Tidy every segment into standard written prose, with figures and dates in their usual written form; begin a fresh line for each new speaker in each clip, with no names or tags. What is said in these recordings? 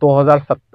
2007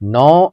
9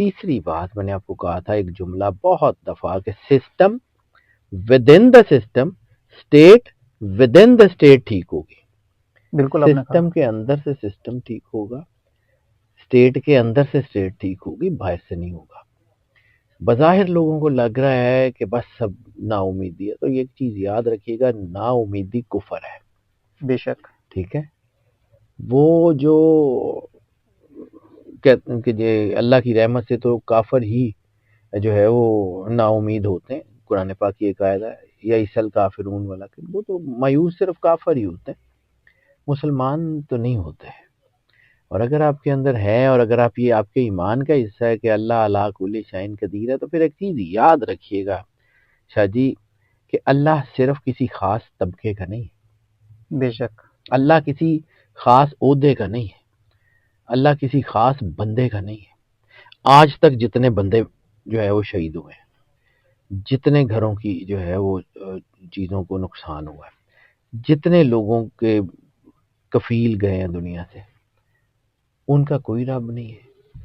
تیسری بات میں نے آپ کو کہا تھا ایک جملہ بہت دفعہ کہ system with in the system, state with in the state ٹھیک ہوگی.
بالکل آپ نے کہا.
سسٹم کے اندر سے سسٹم ٹھیک ہوگا، اسٹیٹ کے اندر سے اسٹیٹ ٹھیک ہوگی، باہر سے نہیں ہوگا. بظاہر لوگوں کو لگ رہا ہے کہ بس سب نا امیدی ہے، تو یہ ایک چیز یاد رکھیے گا، نا امیدی کفر ہے.
بے شک.
ٹھیک ہے. وہ جو کہتے ہیں کہ یہ اللہ کی رحمت سے تو کافر ہی جو ہے وہ نا امید ہوتے ہیں. قرآن پاک کی ایک آیت ہے، یا عیسل کافرون والا، کہ وہ تو مایوس صرف کافر ہی ہوتے ہیں، مسلمان تو نہیں ہوتے. اور اگر آپ کے اندر ہے، اور اگر آپ یہ آپ کے ایمان کا حصہ ہے کہ اللہ علی کل شیء قدیر ہے، تو پھر ایک چیز یاد رکھیے گا شاہ جی کہ اللہ صرف کسی خاص طبقے کا نہیں ہے.
بے شک.
اللہ کسی خاص عہدے کا نہیں ہے، اللہ کسی خاص بندے کا نہیں ہے. آج تک جتنے بندے جو ہے وہ شہید ہوئے ہیں، جتنے گھروں کی جو ہے وہ چیزوں کو نقصان ہوا ہے، جتنے لوگوں کے کفیل گئے ہیں دنیا سے، ان کا کوئی رب نہیں ہے.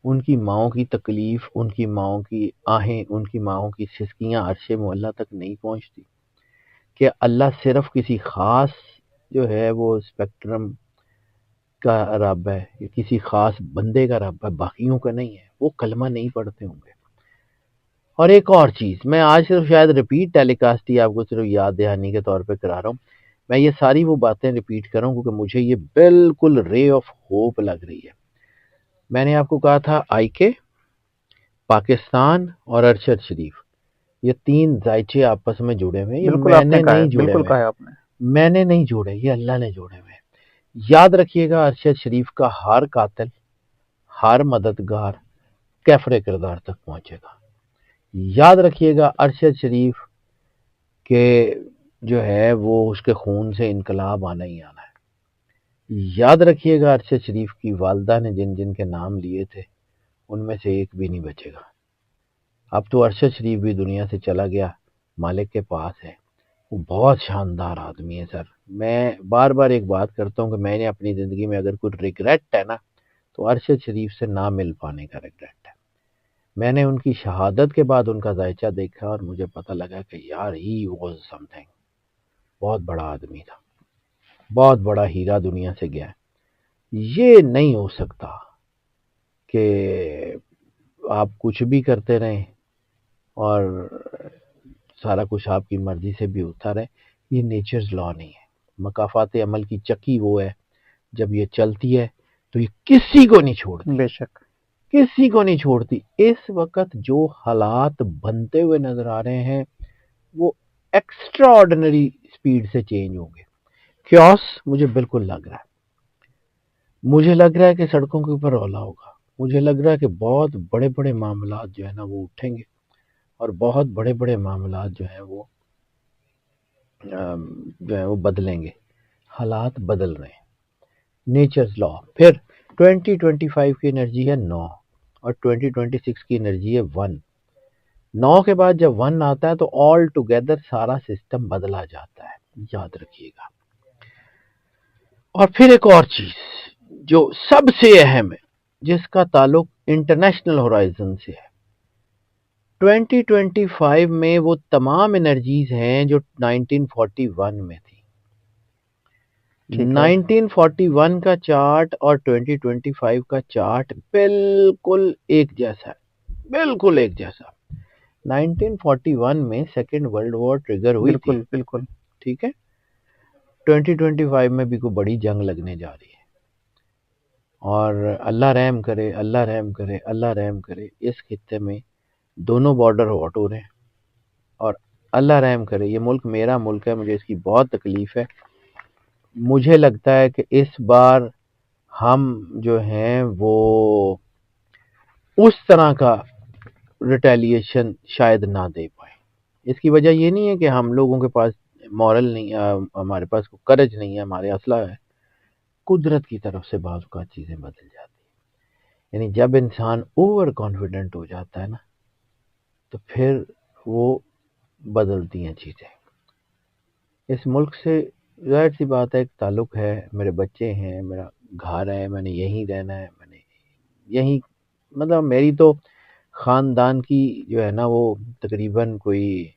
ان کی ماؤں کی تکلیف، ان کی ماؤں کی آہیں، ان کی ماؤں کی سسکیاں عرش معلیٰ تک نہیں پہنچتی. کہ اللہ صرف کسی خاص جو ہے وہ اسپیکٹرم کا رب ہے، یا کسی خاص بندے کا رب ہے، باقیوں کا نہیں ہے. وہ کلمہ نہیں پڑھتے ہوں گے. اور ایک اور چیز میں آج صرف شاید ریپیٹ ٹیلی کاسٹ ہی آپ کو صرف یاد دہانی کے طور پہ کرا رہا ہوں. میں یہ ساری وہ باتیں ریپیٹ کر رہا ہوں کیونکہ مجھے یہ بالکل رے آف ہوپ لگ رہی ہے. میں نے آپ کو کہا تھا آئی کے، پاکستان اور ارشد شریف، یہ تین ذائچے آپس میں جڑے ہوئے ہیں. یہ
بالکل
میں
آپ نے
نے
کہا ہے.
نہیں جوڑے
بالکل
ہوئے،
کہا ہے آپ نے.
میں نے نہیں جوڑے، یہ اللہ نے جوڑے ہوئے. یاد رکھیے گا ارشد شریف کا ہر قاتل، ہر مددگار کیفر کردار تک پہنچے گا. یاد رکھیے گا ارشد شریف کے جو ہے وہ اس کے خون سے انقلاب آنا ہی آنا ہے. یاد رکھیے گا ارشد شریف کی والدہ نے جن جن کے نام لیے تھے ان میں سے ایک بھی نہیں بچے گا. اب تو ارشد شریف بھی دنیا سے چلا گیا، مالک کے پاس ہے. وہ بہت شاندار آدمی ہے سر. میں بار بار ایک بات کرتا ہوں کہ میں نے اپنی زندگی میں اگر کوئی ریگریٹ ہے نا تو ارشد شریف سے نہ مل پانے کا ریگریٹ ہے. میں نے ان کی شہادت کے بعد ان کا ذائچہ دیکھا اور مجھے پتہ لگا کہ یار ہی واز سم تھنگ. بہت بڑا آدمی تھا، بہت بڑا ہیرا دنیا سے گیا. یہ نہیں ہو سکتا کہ آپ کچھ بھی کرتے رہیں اور سارا کچھ آپ کی مرضی سے بھی ہوتا رہے. یہ نیچرز لا نہیں ہے. مکافات عمل کی چکی وہ ہے، جب یہ چلتی ہے تو یہ کسی کو نہیں چھوڑتی،
بے شک.
کسی کو نہیں چھوڑتی. اس وقت جو حالات بنتے ہوئے نظر آ رہے ہیں وہ ایکسٹرا آرڈنری سپیڈ سے چینج ہوں گے. کیوس مجھے بالکل لگ رہا ہے، مجھے لگ رہا ہے کہ سڑکوں کے اوپر رولا ہوگا. مجھے لگ رہا ہے کہ بہت بڑے بڑے معاملات جو ہے نا وہ اٹھیں گے، اور بہت بڑے بڑے معاملات جو ہیں وہ جو ہے وہ بدلیں گے. حالات بدل رہے ہیں. نیچرز لا. پھر 2025 کی انرجی ہے 9 اور 2026 کی انرجی ہے 1. 9 کے بعد جب 1 آتا ہے تو آل ٹوگیدر سارا سسٹم بدلا جاتا ہے. یاد رکھیے گا. اور پھر ایک اور چیز جو سب سے اہم ہے، جس کا تعلق انٹرنیشنل ہورائزن سے ہے. 2025 میں وہ تمام انرجیز ہیں جو 1941 میں تھی.
ٹھیک ہے.
1941 کا چارٹ اور 2025 کا چارٹ بالکل ایک جیسا ہے، بالکل ایک جیسا. 1941 میں سیکنڈ ورلڈ وار ٹریگر ہوئی تھی،
بالکل بالکل.
ٹھیک ہے. 2025 میں بھی کوئی بڑی جنگ لگنے جا رہی ہے، اور اللہ رحم کرے، اللہ رحم کرے، اللہ رحم کرے. اس خطے میں دونوں بارڈر ہاٹ ہو رہے ہیں، اور اللہ رحم کرے یہ ملک میرا ملک ہے، مجھے اس کی بہت تکلیف ہے. مجھے لگتا ہے کہ اس بار ہم جو ہیں وہ اس طرح کا ریٹیلیشن شاید نہ دے پائیں. اس کی وجہ یہ نہیں ہے کہ ہم لوگوں کے پاس مورل نہیں ہے، ہمارے پاس کرج نہیں ہے، ہمارے اسلحہ ہے. قدرت کی طرف سے بعض اوقات چیزیں بدل جاتی ہیں. یعنی جب انسان اوور کانفیڈنٹ ہو جاتا ہے نا تو پھر وہ بدلتی ہیں چیزیں. اس ملک سے ظاہر سی بات ہے ایک تعلق ہے، میرے بچے ہیں، میرا گھر ہے، میں نے یہیں رہنا ہے، میں نے یہیں مطلب میری تو خاندان کی جو ہے نا وہ تقریباً کوئی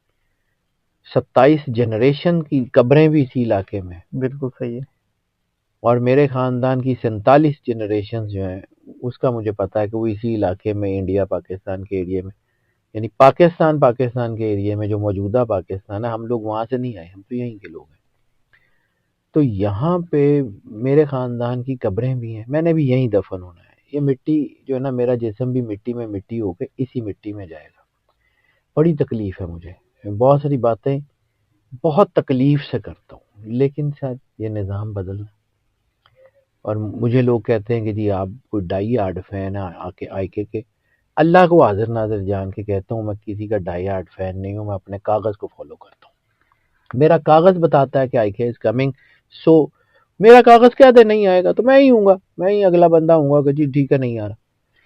27 جنریشن کی قبریں بھی اسی علاقے میں،
بالکل صحیح ہے.
اور میرے خاندان کی 47 جنریشن جو ہیں اس کا مجھے پتا ہے کہ وہ اسی علاقے میں انڈیا پاکستان کے ایریے میں، یعنی پاکستان کے ایریے میں جو موجودہ پاکستان ہے، ہم لوگ وہاں سے نہیں آئے، ہم تو یہیں کے لوگ ہیں. تو یہاں پہ میرے خاندان کی قبریں بھی ہیں، میں نے بھی یہیں دفن ہونا ہے. یہ مٹی جو ہے نا، میرا جسم بھی مٹی میں مٹی ہو کے اسی مٹی میں جائے گا. بڑی تکلیف ہے مجھے، بہت ساری باتیں بہت تکلیف سے کرتا ہوں، لیکن شاید یہ نظام بدلنا. اور مجھے لوگ کہتے ہیں کہ جی آپ کوئی ڈائی ہارڈ فین ہے آئی کے. اللہ کو حاضر ناظر جان کے کہتا ہوں میں کسی کا ڈائی ہارڈ فین نہیں ہوں، میں اپنے کاغذ کو فالو کرتا ہوں. میرا کاغذ بتاتا ہے کہ آئی کے از کمنگ، سو میرا کاغذ کہہ دے نہیں آئے گا تو میں ہی ہوں گا، میں ہی اگلا بندہ ہوں گا کہ جی ٹھیک ہے نہیں آ رہا.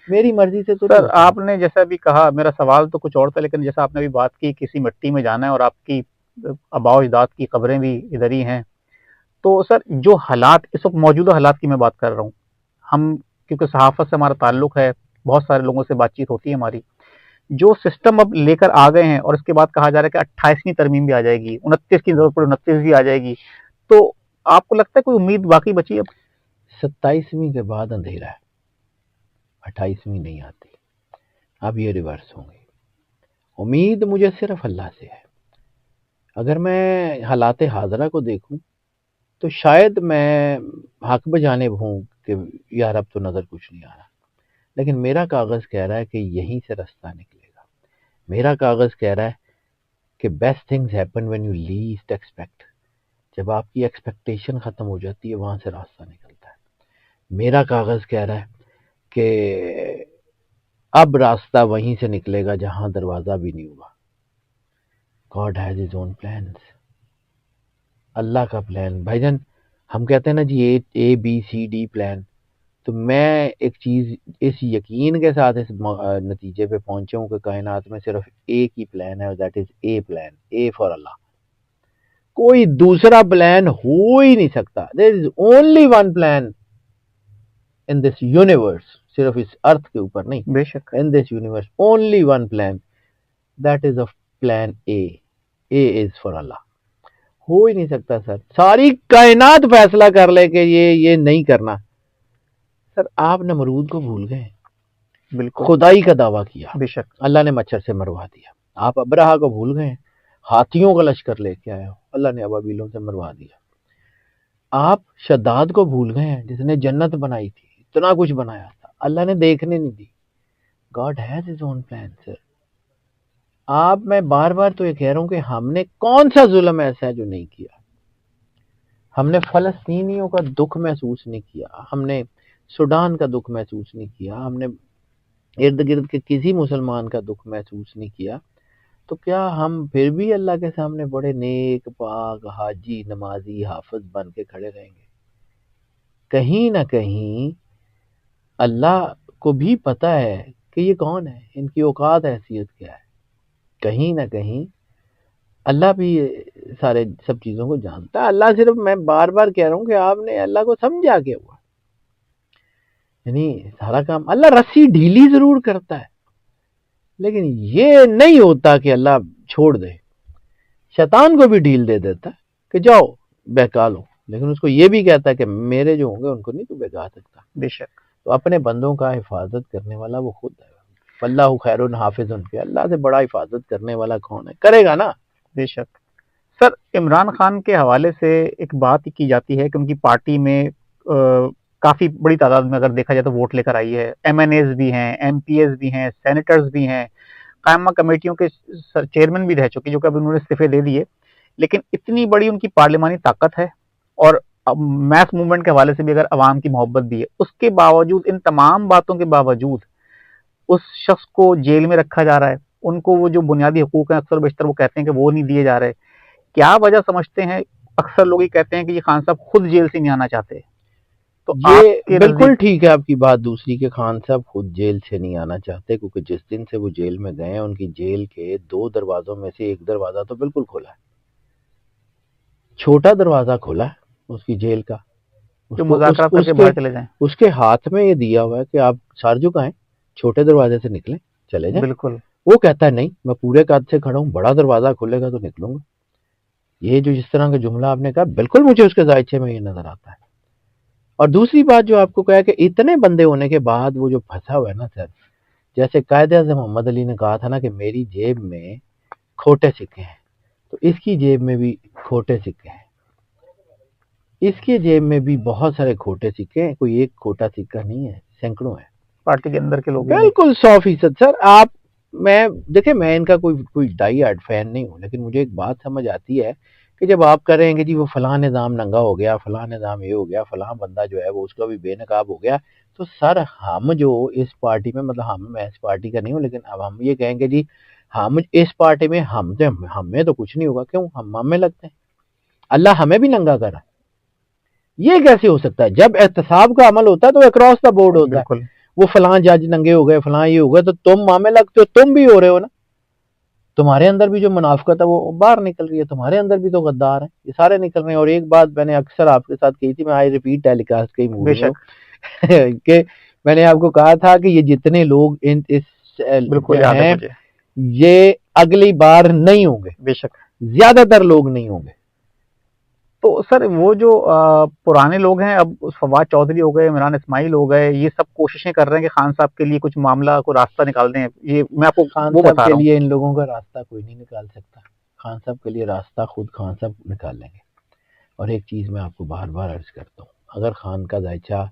میری مرضی سے تو نہیں
سر
ہوتا.
آپ نے جیسا بھی کہا، میرا سوال تو کچھ اور تھا، لیکن جیسا آپ نے بھی بات کی کسی مٹی میں جانا ہے اور آپ کی آباء و اجداد کی قبریں بھی ادھر ہی ہیں، تو سر جو حالات اس وقت موجودہ حالات کی میں بات کر رہا ہوں، ہم کیونکہ صحافت سے ہمارا تعلق ہے، بہت سارے لوگوں سے بات چیت ہوتی ہے ہماری، جو سسٹم اب لے کر آ گئے ہیں اور اس کے بعد کہا جا رہا ہے کہ 28ویں ترمیم بھی آ جائے گی، 29 کی ضرورت پڑے 29 بھی آ جائے گی، تو آپ کو لگتا ہے کوئی امید باقی بچی اب؟
27ویں کے بعد اندھیرا ہے، 28ویں نہیں آتی، اب یہ ریورس ہوں گی. امید مجھے صرف اللہ سے ہے. اگر میں حالات حاضرہ کو دیکھوں تو شاید میں حق بجانب ہوں کہ یار اب تو نظر کچھ نہیں آ رہا، لیکن میرا کاغذ کہہ رہا ہے کہ یہیں سے راستہ نکلے گا. میرا کاغذ کہہ رہا ہے کہ best things happen when you list expect. جب آپ کی ایکسپیکٹیشن ختم ہو جاتی ہے وہاں سے راستہ نکلتا ہے. میرا کاغذ کہہ رہا ہے کہ اب راستہ وہیں سے نکلے گا جہاں دروازہ بھی نہیں ہوا. God has his own plans. اللہ کا پلان بھائی جان، ہم کہتے ہیں نا جی اے بی سی ڈی پلان، تو میں ایک چیز اس یقین کے ساتھ اس نتیجے پہ پہنچا ہوں کہ کائنات میں صرف ایک ہی پلان ہے، that is a plan, a for اللہ. کوئی دوسرا پلان ہو ہی نہیں سکتا. There is only one plan in this universe, صرف اس ارتھ کے اوپر نہیں،
بے شک.
in this universe only one plan, that is of plan A is for Allah. ہو ہی نہیں سکتا سر. ساری کائنات فیصلہ کر لے کہ یہ نہیں کرنا. سر آپ نمرود کو بھول گئے،
بالکل
خدائی کا دعویٰ کیا،
بے شک.
اللہ نے مچھر سے مروا دیا. آپ ابرہا کو بھول گئے، ہاتھیوں کا لشکر لے کے آئے ہو، اللہ نے ابابیلوں سے مروا دیا. آپ شداد کو بھول گئے ہیں جس نے جنت بنائی تھی، اتنا کچھ بنایا تھا، اللہ نے دیکھنے نہیں دی. God has his own plan, sir. آپ میں بار بار تو یہ کہہ رہا ہوں کہ ہم نے کون سا ظلم ایسا ہے جو نہیں کیا. ہم نے فلسطینیوں کا دکھ محسوس نہیں کیا، ہم نے سوڈان کا دکھ محسوس نہیں کیا، ہم نے ارد گرد کے کسی مسلمان کا دکھ محسوس نہیں کیا. تو کیا ہم پھر بھی اللہ کے سامنے بڑے نیک پاک حاجی نمازی حافظ بن کے کھڑے رہیں گے؟ کہیں نہ کہیں اللہ کو بھی پتا ہے کہ یہ کون ہے، ان کی اوقات حیثیت کیا ہے. کہیں نہ کہیں اللہ بھی سارے سب چیزوں کو جانتا ہے. اللہ صرف، میں بار بار کہہ رہا ہوں کہ آپ نے اللہ کو سمجھا کیا ہوا، یعنی سارا کام اللہ رسی ڈھیلی ضرور کرتا ہے، لیکن یہ نہیں ہوتا کہ اللہ چھوڑ دے. شیطان کو بھی ڈھیل دے دیتا ہے کہ جاؤ بہکا لو، لیکن اس کو یہ بھی کہتا ہے کہ میرے جو ہوں گے ان کو نہیں تو بہکا سکتا.
بے شک.
تو اپنے بندوں کا حفاظت کرنے والا وہ خود ہے. اللہ خیر الحافظ، ان کے اللہ سے بڑا حفاظت کرنے والا کون ہے؟ کرے گا نا.
بے شک. سر عمران خان کے حوالے سے ایک بات کی جاتی ہے کہ ان کی پارٹی میں کافی بڑی تعداد میں اگر دیکھا جائے تو ووٹ لے کر آئی ہے، ایم این ایز بھی ہیں، ایم پی ایز بھی ہیں، سینیٹرز بھی ہیں، قائمہ کمیٹیوں کے چیئرمین بھی رہ چکے جو کہ اب انہوں نے استعفے دے دیے، لیکن اتنی بڑی ان کی پارلیمانی طاقت ہے اور میس موومنٹ کے حوالے سے بھی اگر عوام کی محبت بھی ہے، اس کے باوجود، ان تمام باتوں کے باوجود اس شخص کو جیل میں رکھا جا رہا ہے. ان کو وہ جو بنیادی حقوق ہیں اکثر بیشتر وہ کہتے ہیں کہ وہ نہیں دیے جا رہے. کیا وجہ سمجھتے ہیں؟ اکثر لوگ یہ کہتے ہیں کہ یہ خان صاحب خود جیل سے نہیں آنا چاہتے. تو
یہ بالکل ٹھیک ہے آپ کی بات دوسری کہ خان صاحب خود جیل سے نہیں آنا چاہتے، کیونکہ جس دن سے وہ جیل میں گئے ہیں ان کی جیل کے 2 دروازوں میں سے ایک دروازہ تو بالکل کھولا ہے، چھوٹا دروازہ کھولا ہے اس کی جیل کا.
جو مذاکرات کر کے باہر چلے جائیں.
اس کے ہاتھ میں یہ دیا ہوا ہے کہ آپ سر جھکائیں، چھوٹے دروازے سے نکلیں, چلے جائیں.
بالکل.
وہ کہتا ہے نہیں, میں پورے قد سے کھڑا ہوں, بڑا دروازہ کھلے گا تو نکلوں گا. یہ جو جس طرح کا جملہ آپ نے کہا, بالکل مجھے اس کے ذائچے میں یہ نظر آتا ہے. اور دوسری بات جو آپ کو کہا کہ اتنے بندے ہونے کے بعد وہ جو پھنسا ہوا ہے نا سر, جیسے قائد اعظم محمد علی نے کہا تھا نا کہ میری جیب میں کھوٹے سکے ہیں, تو اس کی جیب میں بھی کھوٹے سکے ہیں, اس کی جیب میں بھی بہت سارے کھوٹے سکے ہیں, کوئی ایک کھوٹا سکہ نہیں ہے, سینکڑوں ہیں
پارٹی کے اندر کے لوگ.
بالکل 100% سر. آپ میں دیکھیں, میں ان کا کوئی ڈائی ہارڈ فین نہیں ہوں, لیکن مجھے ایک بات سمجھ آتی ہے کہ جب آپ کر رہے ہیں کہ جی وہ فلاں نظام ننگا ہو گیا, فلاں نظام یہ ہو گیا, فلاں بندہ جو ہے وہ اس کا بھی بے نقاب ہو گیا, تو سر ہم جو اس پارٹی میں, مطلب میں اس پارٹی کا نہیں ہوں, لیکن اب ہم یہ کہیں گے جی ہم اس پارٹی میں ہمیں تو کچھ نہیں ہوگا, کیوں ہم میں لگتے ہیں, اللہ ہمیں بھی ننگا کرا. یہ کیسے ہو سکتا ہے؟ جب احتساب کا عمل ہوتا ہے تو اکراس دا بورڈ ہوتا ہے. وہ فلاں جج ننگے ہو گئے, فلاں یہ ہو گئے, تو تم مامے لگتے ہو, تم بھی ہو رہے ہو نا. تمہارے اندر بھی جو منافقت ہے وہ باہر نکل رہی ہے, تمہارے اندر بھی تو غدار ہیں, یہ سارے نکل رہے ہیں. اور ایک بات میں نے اکثر آپ کے ساتھ کہی تھی, میں آئی ریپیٹ ٹیلی کاسٹ کے موڈ میں کہ میں نے آپ کو کہا تھا کہ یہ جتنے لوگ اس ہیں یہ اگلی بار نہیں ہوں گے,
بے شک
زیادہ تر لوگ نہیں ہوں گے.
تو سر وہ جو پرانے لوگ ہیں, اب فواد چودھری ہو گئے, عمران اسماعیل ہو گئے, یہ سب کوششیں کر رہے ہیں کہ خان صاحب کے لیے کچھ معاملہ کو راستہ نکال دیں. یہ میں آپ کو
خان
وہ
صاحب
بتا
کے
رہا ہوں.
لیے ان لوگوں کا راستہ کوئی نہیں نکال سکتا. خان صاحب کے لیے راستہ خود خان صاحب نکال لیں گے. اور ایک چیز میں آپ کو بار بار عرض کرتا ہوں, اگر خان کا ذائچہ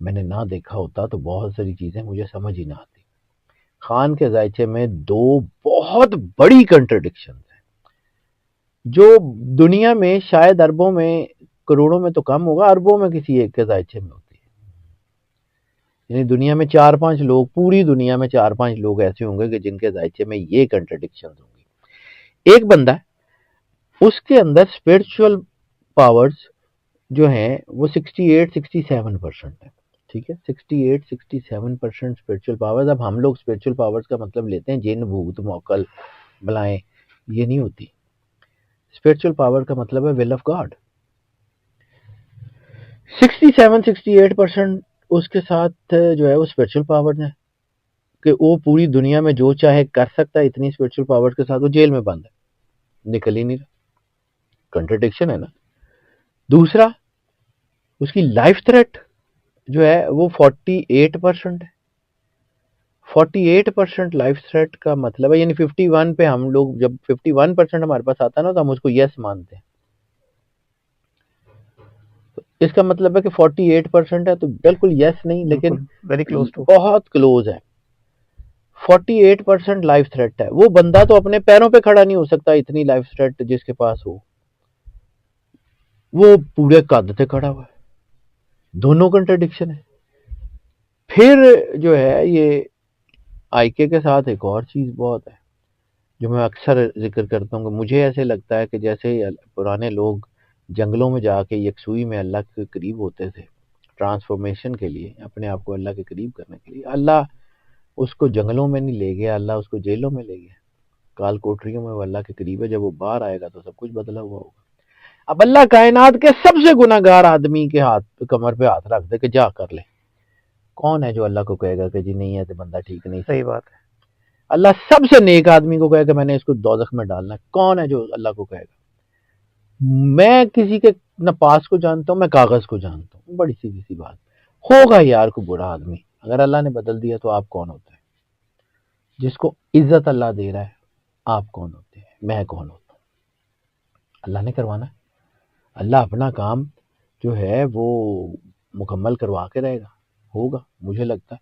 میں نے نہ دیکھا ہوتا تو بہت ساری چیزیں مجھے سمجھ ہی نہ آتی. خان کے ذائچے میں دو بہت بڑی کنٹرڈکشنز ہیں جو دنیا میں شاید اربوں میں, کروڑوں میں تو کم ہوگا, اربوں میں کسی ایک کے ذائچے میں ہوتی ہے. یعنی دنیا میں 4-5 لوگ, پوری دنیا میں 4-5 لوگ ایسے ہوں گے کہ جن کے ذائچے میں یہ کنٹرڈکشنز ہوں گی. ایک بندہ ہے, اس کے اندر اسپرچول پاورز جو ہیں وہ 68-67% ہے. ٹھیک ہے, 68-67% اسپرچول پاورز. اب ہم لوگ اسپرچول پاورز کا مطلب لیتے ہیں جن, بھوت, موکل, بلائیں, یہ نہیں ہوتی. اسپرچول پاور کا مطلب ہے ول آف گاڈ. 67-68% اس کے ساتھ جو ہے وہ اسپرچول پاور ہیں کہ وہ پوری دنیا میں جو چاہے کر سکتا ہے. اتنی اسپرچول پاور کے ساتھ وہ جیل میں بند ہے, نکل ہی نہیں رہا. کنٹرڈکشن ہے نا. دوسرا, اس کی لائف تھریٹ جو ہے وہ 48% ہے. 48% لائف تھریٹ کا مطلب ہے, یعنی 51 پہ ہم لوگ, جب 51% ہمارے پاس آتا ہے نا تو ہم اس کو یس مانتے ہیں. اس کا مطلب ہے کہ 48% ہے تو بالکل یس نہیں, لیکن
ویری کلوز ٹو,
بہت کلوز ہے. 48% لائف تھریٹ ہے. وہ بندہ تو اپنے پیروں پہ کھڑا نہیں ہو سکتا, اتنی لائف تھریٹ جس کے پاس ہو, وہ پورے قد سے کھڑا ہوا ہے. دونوں کنٹرڈکشن ہے. پھر جو ہے یہ آئی کے ساتھ ایک اور چیز بہت ہے جو میں اکثر ذکر کرتا ہوں کہ مجھے ایسے لگتا ہے کہ جیسے پرانے لوگ جنگلوں میں جا کے یکسوئی میں اللہ کے قریب ہوتے تھے ٹرانسفارمیشن کے لیے, اپنے آپ کو اللہ کے قریب کرنے کے لیے. اللہ اس کو جنگلوں میں نہیں لے گیا, اللہ اس کو جیلوں میں لے گیا. کال کوٹریوں میں وہ اللہ کے قریب ہے, جب وہ باہر آئے گا تو سب کچھ بدلا ہوا ہوگا. اب اللہ کائنات کے سب سے گناہ گار آدمی کے ہاتھ, کمر پہ ہاتھ رکھ دے کہ جا کر لے. کون ہے جو اللہ کو کہے گا کہ جی نہیں ہے تو بندہ ٹھیک نہیں؟
صحیح بات ہے.
اللہ سب سے نیک آدمی کو کہے کہ میں نے اس کو دوزخ میں ڈالنا ہے. کون ہے جو اللہ کو کہے گا؟ میں کسی کے نہ پاس کو جانتا ہوں, میں کاغذ کو جانتا ہوں. بڑی سیدھی سی بات. ہوگا یار کو برا آدمی, اگر اللہ نے بدل دیا تو آپ کون ہوتے ہیں؟ جس کو عزت اللہ دے رہا ہے, آپ کون ہوتے ہیں؟ میں کون ہوتا ہوں؟ اللہ نے کروانا ہے. اللہ اپنا کام جو ہے وہ مکمل کروا کے رہے گا. ہوگا, مجھے لگتا ہے.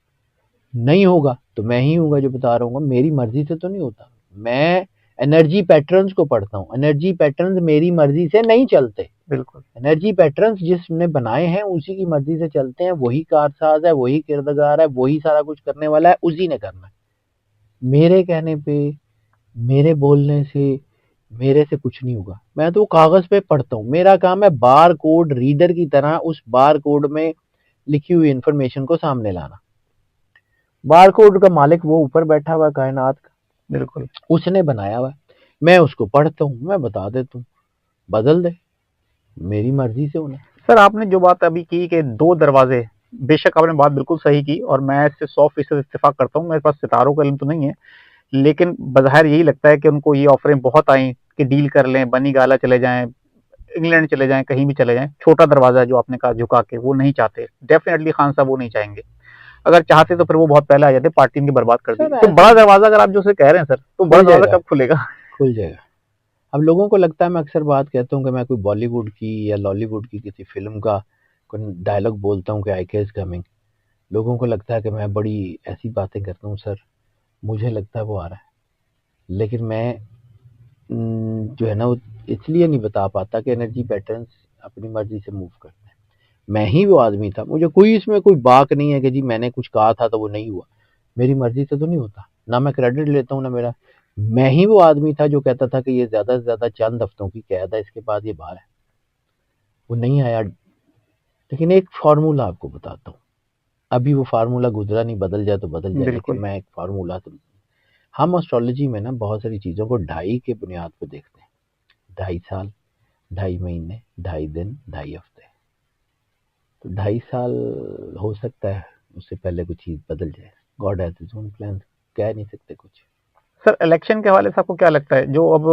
نہیں ہوگا تو میں ہی ہوں گا جو بتا رہا ہوں گا. میری مرضی سے تو نہیں ہوتا. میں انرجی پیٹرنز کو پڑھتا ہوں. انرجی پیٹرنز میری مرضی سے نہیں چلتے.
بالکل.
انرجی پیٹرنز جس نے بنائے ہیں اسی کی مرضی سے چلتے ہیں. وہی کارساز ہے, وہی کردگار ہے, وہی سارا کچھ کرنے والا ہے, اسی نے کرنا ہے. میرے کہنے پہ, میرے بولنے سے, میرے سے کچھ نہیں ہوگا. میں تو کاغذ پہ پڑھتا ہوں. میرا کام ہے بار کوڈ ریڈر کی طرح اس بار کوڈ میں لکھی ہوئی انفارمیشن کو سامنے لانا. بار کوڈ کا مالک وہ اوپر بیٹھا ہوا ہے کائنات کا,
بالکل,
اس نے بنایا ہوا ہے. میں اس کو پڑھتا ہوں, میں بتا دیتا ہوں, بدل دے, میری مرضی سے ہونا.
سر آپ نے جو بات ابھی کی کہ 2 دروازے بے شک آپ نے بات بالکل صحیح کی اور میں اس سے 100% اتفاق کرتا ہوں. میرے پاس ستاروں کا علم تو نہیں ہے لیکن بظاہر یہی لگتا ہے کہ ان کو یہ آفریں بہت آئیں کہ ڈیل کر لیں, بنی گالا چلے جائیں, انگلینڈ چلے جائیں, کہیں بھی چلے جائیں. چھوٹا دروازہ جو آپ نے کہا جھکا کے, وہ نہیں چاہتے ڈیفینیٹلی. خان صاحب وہ نہیں چاہیں گے. اگر چاہتے تو پھر وہ بہت پہلے آ جاتے, پارٹی ان کی برباد کر دی.
سر
تو بڑا دروازہ اگر آپ جو سے کہہ رہے ہیں سر, تو بڑا
کھل جائے
دروازہ
گا,
کب کھلے گا؟
کھل جائے گا. اب لوگوں کو لگتا ہے, میں اکثر بات کہتا ہوں کہ میں کوئی بالی ووڈ کی یا لالی ووڈ کی کسی فلم کا کوئی ڈائلاگ بولتا ہوں کہ آئی کے از کمنگ. لوگوں کو لگتا ہے کہ میں بڑی ایسی باتیں کرتا ہوں. سر مجھے لگتا ہے وہ آ رہا ہے, لیکن میں جو ہے نا وہ اس لیے نہیں بتا پاتا کہ انرجی پیٹرنز اپنی مرضی سے موو کرتے ہیں. میں ہی وہ آدمی تھا, مجھے کوئی اس میں کوئی باک نہیں ہے کہ جی میں نے کچھ کہا تھا تو وہ نہیں ہوا. میری مرضی سے تو نہیں ہوتا, نہ میں کریڈٹ لیتا ہوں نہ میرا. میں ہی وہ آدمی تھا جو کہتا تھا کہ یہ زیادہ سے زیادہ چند ہفتوں کی قید ہے, اس کے بعد یہ باہر ہے. وہ نہیں آیا. لیکن ایک فارمولہ آپ کو بتاتا ہوں, ابھی وہ فارمولہ گزرا نہیں, بدل جائے تو بدل جائے,
بالکل.
لیکن میں ایک فارمولہ تو, ہم اسٹرالوجی میں نا بہت ساری چیزوں کو 2.5 کے بنیاد پہ دیکھتے ہیں. 2.5 سال, 2.5 مہینے, 2.5 دن, 2.5 ہفتے. تو 2.5 سال ہو سکتا ہے اس سے پہلے کوئی چیز بدل جائے. God has his own plan, کہہ نہیں سکتے کچھ.
سر الیکشن کے حوالے سے آپ کو کیا لگتا ہے, جو اب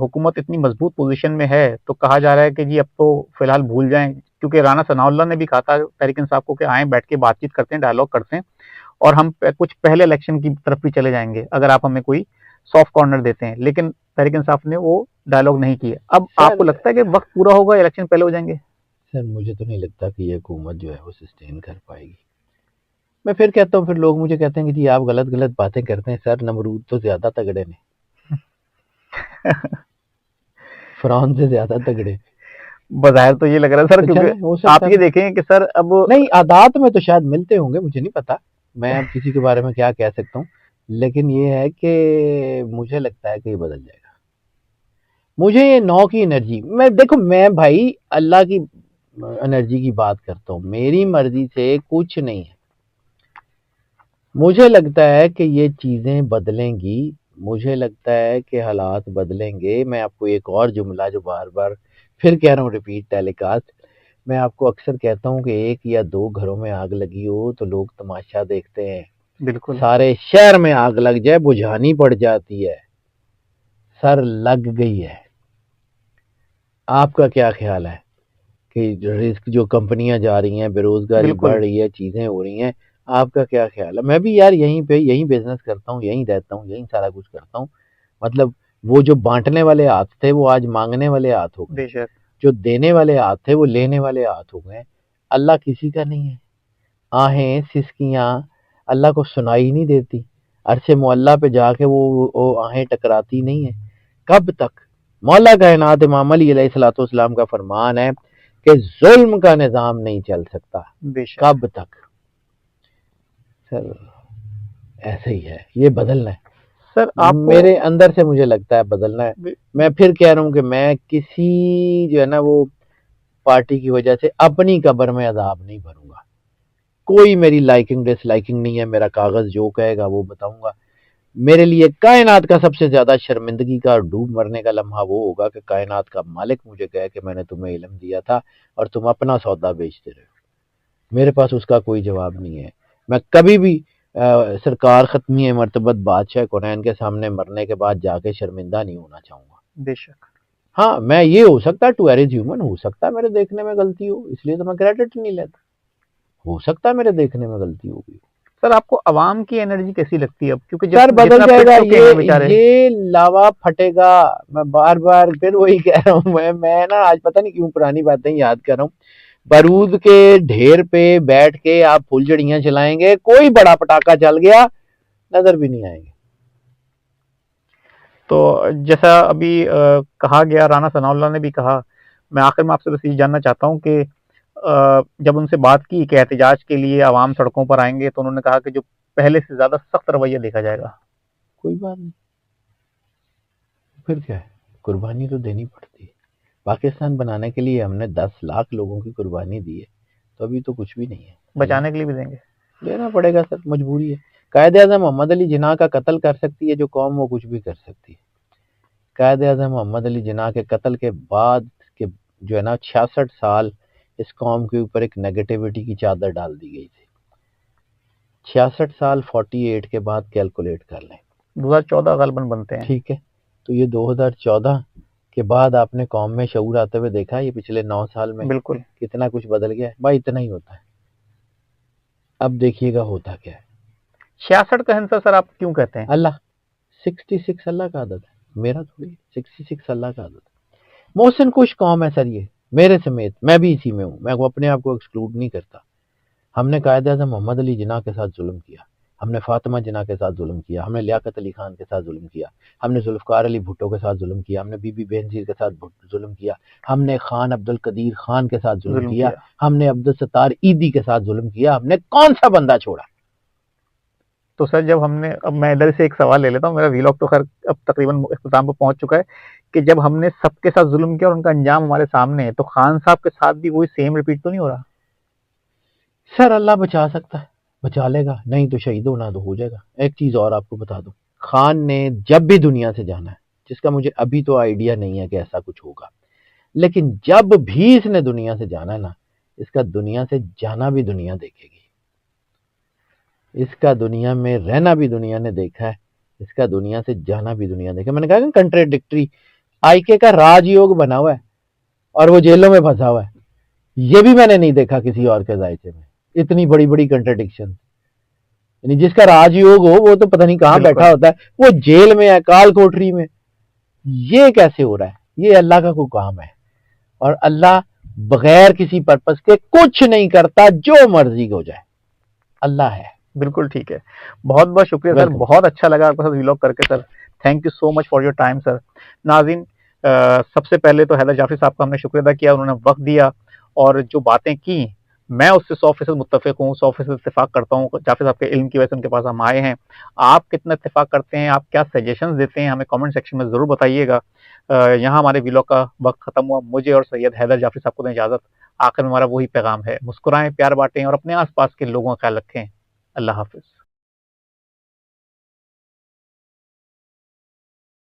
حکومت اتنی مضبوط پوزیشن میں ہے, تو کہا جا رہا ہے کہ جی اب تو فی الحال بھول جائیں, کیونکہ رانا ثناء اللہ نے بھی کہا تھا تحریک انصاف کو کہ آئیں بیٹھ کے بات چیت کرتے ہیں, ڈائلاگ کرتے ہیں, اور ہم کچھ پہلے الیکشن کی طرف بھی چلے جائیں گے اگر آپ ہمیں کوئی سافٹ کارنر دیتے ہیں. لیکن تحریک انصاف نے وہ ڈائلاگ نہیں کیا. اب آپ
سر
کو لگتا ہے کہ وقت پورا ہوگا, الیکشن پہلے ہو جائیں گے؟
سر مجھے تو نہیں لگتا کہ یہ حکومت جو ہے وہ سسٹین کر پائے گی. میں پھر کہتا ہوں, پھر لوگ مجھے کہتے ہیں کہ جی آپ غلط غلط باتیں کرتے ہیں. سر نمرود تو زیادہ تگڑے نے, فرعون سے زیادہ تگڑے.
بظاہر تو یہ لگ رہا ہے سر,
تو چلیں, ہو
کیونکہ
سکتا
آپ
ہے
یہ دیکھیں کہ سر اب
نہیں, عادات میں تو شاید ملتے ہوں گے, مجھے نہیں پتا, میں اب کسی کے بارے میں کیا کہہ سکتا ہوں. لیکن یہ ہے کہ مجھے لگتا ہے کہ یہ بدل جائے گا. مجھے یہ 9 کی انرجی, میں دیکھو میں بھائی اللہ کی انرجی کی بات کرتا ہوں, میری مرضی سے کچھ نہیں ہے. مجھے لگتا ہے کہ یہ چیزیں بدلیں گی, مجھے لگتا ہے کہ حالات بدلیں گے. میں آپ کو ایک اور جملہ جو بار بار پھر کہہ رہا ہوں, ریپیٹ ٹیلی کاسٹ, میں آپ کو اکثر کہتا ہوں کہ 1 یا 2 گھروں میں آگ لگی ہو تو لوگ تماشا دیکھتے ہیں,
بالکل
سارے شہر میں آگ لگ جائے بجھانی پڑ جاتی ہے. سر لگ گئی ہے. آپ کا کیا خیال ہے کہ رزق جو کمپنیاں جا رہی ہیں, بے روزگاری
بالکل.
بڑھ رہی ہے, چیزیں ہو رہی ہیں, آپ کا کیا خیال ہے؟ میں بھی یار یہیں پہ یہیں بزنس کرتا ہوں, یہیں رہتا ہوں, یہیں سارا کچھ کرتا ہوں. مطلب وہ جو بانٹنے والے ہاتھ تھے وہ آج مانگنے والے ہاتھ ہو گئے,
بے شک.
جو دینے والے ہاتھ تھے وہ لینے والے ہاتھ ہو گئے. اللہ کسی کا نہیں ہے. آہیں سسکیاں اللہ کو سنائی نہیں دیتی, عرش معلیٰ پہ جا کے وہ آہیں ٹکراتی نہیں ہیں. کب تک؟ مولا کائنات امام علی علیہ الصلوۃ والسلام کا فرمان ہے کہ ظلم کا نظام نہیں چل سکتا.
بے شک.
کب تک؟ سر ایسے ہی ہے, یہ بدلنا ہے.
سر آپ کو
میرے اندر سے مجھے لگتا ہے بدلنا ہے. میں پھر کہہ رہا ہوں کہ میں کسی جو ہے نا وہ پارٹی کی وجہ سے اپنی قبر میں عذاب نہیں بھروں گا. کوئی میری لائکنگ ڈس لائکنگ نہیں ہے, میرا کاغذ جو کہے گا وہ بتاؤں گا. میرے لیے کائنات کا سب سے زیادہ شرمندگی کا اور ڈوب مرنے کا لمحہ وہ ہوگا کہ کائنات کا مالک مجھے کہے کہ میں نے تمہیں علم دیا تھا اور تم اپنا سودا بیچتے رہے ہو. میرے پاس اس کا کوئی جواب نہیں ہے. میں کبھی بھی سرکار ختمی مرتبت بادشاہ کونین کے سامنے مرنے کے بعد جا کے شرمندہ نہیں ہونا چاہوں گا.
بے شک.
ہاں میں یہ ہو سکتا ہے ٹو ایرز ہیومن, ہو سکتا ہے میرے دیکھنے میں غلطی ہو, اس لیے تو میں کریڈٹ نہیں لیتا. ہو سکتا ہے میرے دیکھنے میں غلطی ہوگی.
سر آپ کو عوام کی انرجی کیسی لگتی ہے اب, کیونکہ
سر بدل جائے گا,
بیچارے.
یہ لاوا پھٹے گا. میں بار بار پھر وہی کہہ رہا ہوں, میں نا آج پتہ نہیں کیوں پرانی باتیں یاد کر رہا ہوں. بارود کے ڈھیر پہ بیٹھ کے آپ پھلجڑیاں چلائیں گے, کوئی بڑا پٹاخہ چل گیا نظر بھی نہیں آئیں گے.
تو جیسا ابھی کہا گیا, رانا ثناء اللہ نے بھی کہا, میں آخر میں آپ سے بس یہ جاننا چاہتا ہوں کہ جب ان سے بات کی کہ احتجاج کے لیے عوام سڑکوں پر آئیں گے, تو انہوں نے کہا کہ جو پہلے سے زیادہ سخت رویہ دیکھا جائے گا.
کوئی بات نہیں, پھر کیا ہے, قربانی تو دینی پڑتی ہے. پاکستان بنانے کے لیے ہم نے 10 لاکھ لوگوں کی قربانی دی ہے, تو ابھی تو کچھ بھی نہیں ہے.
بچانے کے لیے بھی دیں گے,
دینا پڑے گا سر, مجبوری ہے. قائد اعظم محمد علی جناح کا قتل کر سکتی ہے جو قوم, وہ کچھ بھی کر سکتی ہے. قائد اعظم محمد علی جناح کے قتل کے بعد کے جو ہے نا 66 سال اس قوم کے اوپر ایک نیگیٹیوٹی کی چادر ڈال دی گئی تھی۔ 66 سال 48 کے بعد کیلکولیٹ کر لیں،
2014 غالباً بنتے ہیں،
ٹھیک ہے؟ تو یہ 2014 کے بعد آپ نے قوم میں شعور آتے ہوئے دیکھا یہ پچھلے 9 سال میں
بالکل
کتنا کچھ بدل گیا ہے؟ بھائی اتنا ہی ہوتا ہے۔ اب دیکھیے گا ہوتا کیا ہے۔
66 کا ہنسا سر آپ کیوں کہتے ہیں؟
اللہ 66 اللہ کا عدد ہے، میرا تھوڑی 66 اللہ کا عدد ہے۔ محسن کش قوم ہے سر، یہ میرے سمیت، میں بھی اسی میں ہوں، میں اپنے آپ کو ایکسکلوڈ نہیں کرتا۔ ہم نے قائد اعظم محمد علی جناح کے ساتھ ظلم کیا، ہم نے فاطمہ جناح کے ساتھ ظلم کیا، ہم نے لیاقت علی خان کے ساتھ ظلم کیا، ہم نے ذوالفقار علی بھٹو کے ساتھ ظلم کیا، ہم نے بی بی بینظیر کے ساتھ ظلم کیا، ہم نے خان عبد القدیر خان کے ساتھ ظلم کیا، ہم نے عبدالستار عیدی کے ساتھ ظلم کیا، ہم نے کون سا بندہ چھوڑا؟
تو سر جب ہم نے، اب میں ادھر سے ایک سوال لے لیتا ہوں، میرا ویلاگ تو خیر اب تقریباً اختتام پہ پہنچ چکا ہے، کہ جب ہم نے سب کے ساتھ ظلم کیا اور ان کا انجام ہمارے سامنے ہے، تو خان صاحب کے ساتھ بھی وہی سیم ریپیٹ تو نہیں ہو رہا؟
سر اللہ بچا سکتا ہے، بچا لے گا، نہیں تو شہید ہونا تو ہو جائے گا۔ ایک چیز اور آپ کو بتا دوں، خان نے جب بھی دنیا سے جانا ہے، جس کا مجھے ابھی تو آئیڈیا نہیں ہے کہ ایسا کچھ ہوگا، لیکن جب بھی اس نے دنیا سے جانا ہے نا، اس کا دنیا سے جانا بھی دنیا دیکھے گی، اس کا دنیا میں رہنا بھی دنیا نے دیکھا ہے، اس کا دنیا سے جانا بھی دنیا دیکھا ہے۔ میں نے کہا کہ کنٹریڈکٹری، آئی کے کا راج یوگ بنا ہوا ہے اور وہ جیلوں میں پھنسا ہوا ہے، یہ بھی میں نے نہیں دیکھا کسی اور کے ذائقے میں، اتنی بڑی بڑی کنٹرڈکشن، یعنی جس کا راج یوگ ہو وہ تو پتہ نہیں کہاں بیٹھا ہوتا ہے، وہ جیل میں ہے، کال کوٹری میں، یہ کیسے ہو رہا ہے؟ یہ اللہ کا کوئی کام ہے، اور اللہ بغیر کسی پرپس کے کچھ نہیں کرتا، جو مرضی ہو جائے، اللہ ہے۔
بالکل ٹھیک ہے، بہت بہت شکریہ سر، بہت اچھا لگا آپ کے ساتھ ویلاگ کر کے sir, thank you so much for your time sir. ناظرین، سب سے پہلے تو حیدر جعفری صاحب کا ہم نے شکریہ ادا کیا، انہوں نے وقت دیا اور جو باتیں کی میں اس سے 100% متفق ہوں، 100% اتفاق کرتا ہوں، جعفری صاحب کے علم کی وجہ سے ان کے پاس ہم آئے ہیں۔ آپ کتنا اتفاق کرتے ہیں، آپ کیا سجیشنز دیتے ہیں، ہمیں کامنٹ سیکشن میں ضرور بتائیے گا۔ یہاں ہمارے ویلاگ کا وقت ختم ہوا، مجھے اور سید حیدر جعفری صاحب کو دیں اجازت۔ آخر میں ہمارا وہی پیغام ہے، مسکرائیں، پیار بانٹیں اور اپنے آس پاس کے لوگوں کا خیال رکھیں۔ اللہ حافظ۔